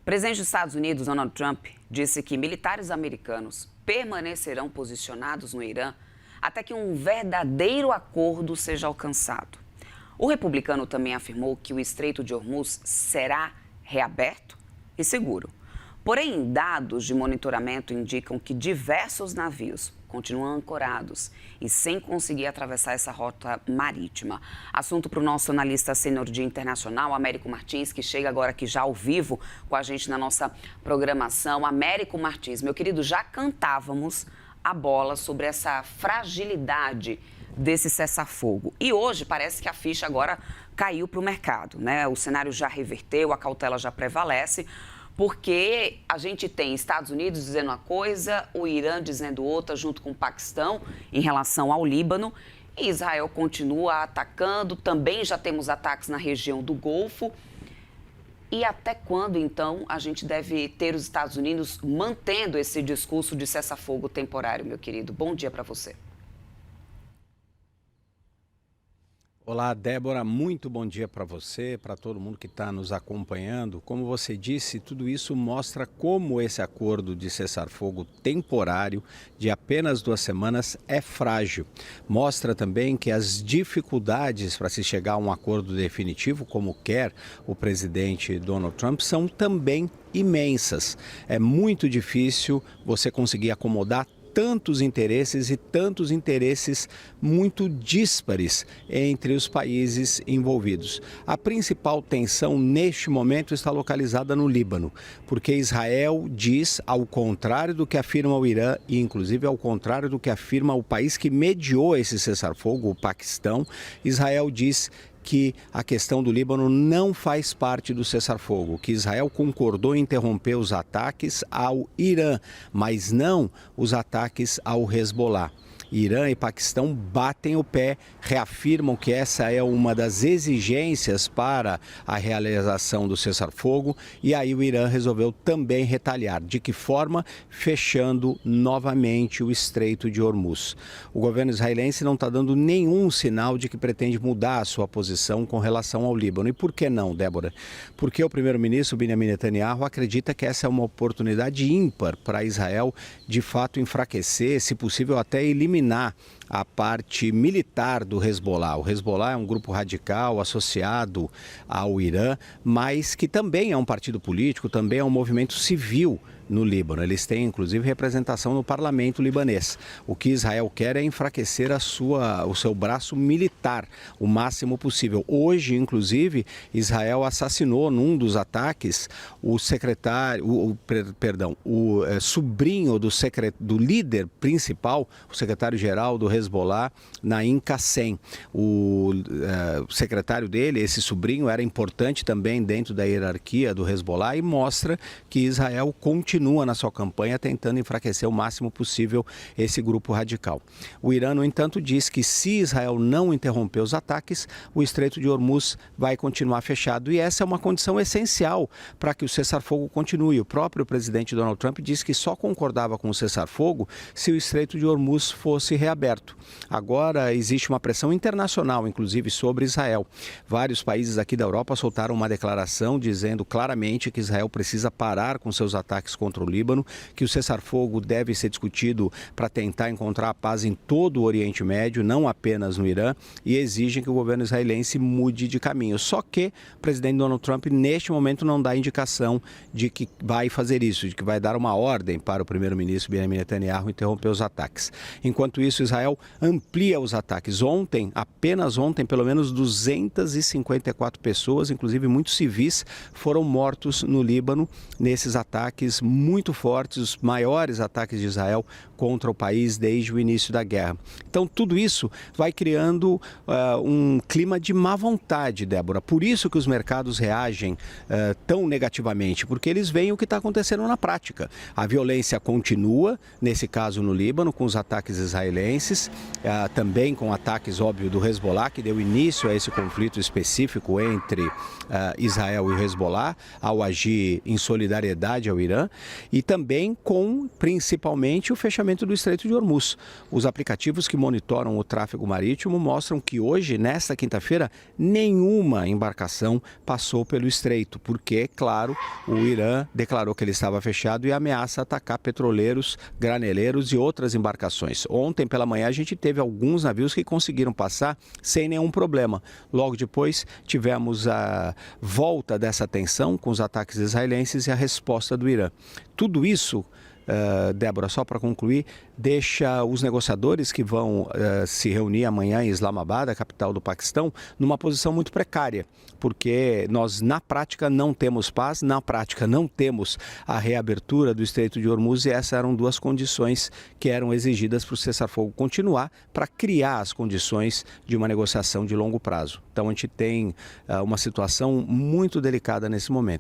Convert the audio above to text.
O presidente dos Estados Unidos, Donald Trump, disse que militares americanos permanecerão posicionados no Irã até que um verdadeiro acordo seja alcançado. O republicano também afirmou que o Estreito de Hormuz será reaberto e seguro. Porém, dados de monitoramento indicam que diversos navios continuam ancorados e sem conseguir atravessar essa rota marítima. Assunto para o nosso analista sênior de internacional, Américo Martins, que chega agora aqui já ao vivo com a gente na nossa programação. Américo Martins, meu querido, já cantávamos a bola sobre essa fragilidade desse cessar-fogo. E hoje parece que a ficha agora caiu para o mercado, né? O cenário já reverteu, a cautela já prevalece, porque a gente tem Estados Unidos dizendo uma coisa, o Irã dizendo outra, junto com o Paquistão, em relação ao Líbano. E Israel continua atacando, também já temos ataques na região do Golfo. E até quando, então, a gente deve ter os Estados Unidos mantendo esse discurso de cessar-fogo temporário, meu querido? Bom dia para você. Olá, Débora, muito bom dia para você, para todo mundo que está nos acompanhando. Como você disse, tudo isso mostra como esse acordo de cessar-fogo temporário de apenas 2 semanas é frágil. Mostra também que as dificuldades para se chegar a um acordo definitivo, como quer o presidente Donald Trump, são também imensas. É muito difícil você conseguir acomodar tantos interesses e tantos interesses muito díspares entre os países envolvidos. A principal tensão neste momento está localizada no Líbano, porque Israel diz, ao contrário do que afirma o Irã e inclusive ao contrário do que afirma o país que mediou esse cessar-fogo, o Paquistão, Israel diz que a questão do Líbano não faz parte do cessar-fogo, que Israel concordou em interromper os ataques ao Irã, mas não os ataques ao Hezbollah. Irã e Paquistão batem o pé, reafirmam que essa é uma das exigências para a realização do cessar-fogo e aí o Irã resolveu também retaliar. De que forma? Fechando novamente o Estreito de Hormuz. O governo israelense não está dando nenhum sinal de que pretende mudar a sua posição com relação ao Líbano. E por que não, Débora? Porque o primeiro-ministro Benjamin Netanyahu acredita que essa é uma oportunidade ímpar para Israel de fato enfraquecer, se possível até eliminar a parte militar do Hezbollah. O Hezbollah é um grupo radical associado ao Irã, mas que também é um partido político, também é um movimento civil no Líbano. Eles têm, inclusive, representação no parlamento libanês. O que Israel quer é enfraquecer o seu braço militar o máximo possível. Hoje, inclusive, Israel assassinou num dos ataques o sobrinho do líder principal, o secretário-geral do Hezbollah, Naim Qassem. O secretário dele, esse sobrinho, era importante também dentro da hierarquia do Hezbollah e mostra que Israel continua na sua campanha tentando enfraquecer o máximo possível esse grupo radical. O Irã, no entanto, diz que se Israel não interromper os ataques, o Estreito de Hormuz vai continuar fechado e essa é uma condição essencial para que o cessar-fogo continue. O próprio presidente Donald Trump disse que só concordava com o cessar-fogo se o Estreito de Hormuz fosse reaberto. Agora existe uma pressão internacional, inclusive, sobre Israel. Vários países aqui da Europa soltaram uma declaração dizendo claramente que Israel precisa parar com seus ataques contra o Líbano, que o cessar-fogo deve ser discutido para tentar encontrar a paz em todo o Oriente Médio, não apenas no Irã, e exigem que o governo israelense mude de caminho. Só que o presidente Donald Trump, neste momento, não dá indicação de que vai fazer isso, de que vai dar uma ordem para o primeiro-ministro Benjamin Netanyahu interromper os ataques. Enquanto isso, Israel amplia os ataques. Ontem, apenas ontem, pelo menos 254 pessoas, inclusive muitos civis, foram mortos no Líbano nesses ataques muito fortes, os maiores ataques de Israel contra o país desde o início da guerra. Então, tudo isso vai criando um clima de má vontade, Débora. Por isso que os mercados reagem tão negativamente, porque eles veem o que está acontecendo na prática. A violência continua, nesse caso no Líbano, com os ataques israelenses, mas também com ataques, óbvio, do Hezbollah, que deu início a esse conflito específico entre Israel e o Hezbollah, ao agir em solidariedade ao Irã, e também com, principalmente, o fechamento do Estreito de Hormuz. Os aplicativos que monitoram o tráfego marítimo mostram que hoje, nesta quinta-feira, nenhuma embarcação passou pelo estreito, porque, claro, o Irã declarou que ele estava fechado e ameaça atacar petroleiros, graneleiros e outras embarcações. Ontem pela manhã a gente teve alguns navios que conseguiram passar sem nenhum problema. Logo depois tivemos a volta dessa tensão com os ataques israelenses e a resposta do Irã. Tudo isso, Débora, só para concluir, deixa os negociadores que vão se reunir amanhã em Islamabad, a capital do Paquistão, numa posição muito precária, porque nós na prática não temos paz, na prática não temos a reabertura do Estreito de Hormuz, e essas eram duas condições que eram exigidas para o cessar-fogo continuar, para criar as condições de uma negociação de longo prazo. Então a gente tem uma situação muito delicada nesse momento.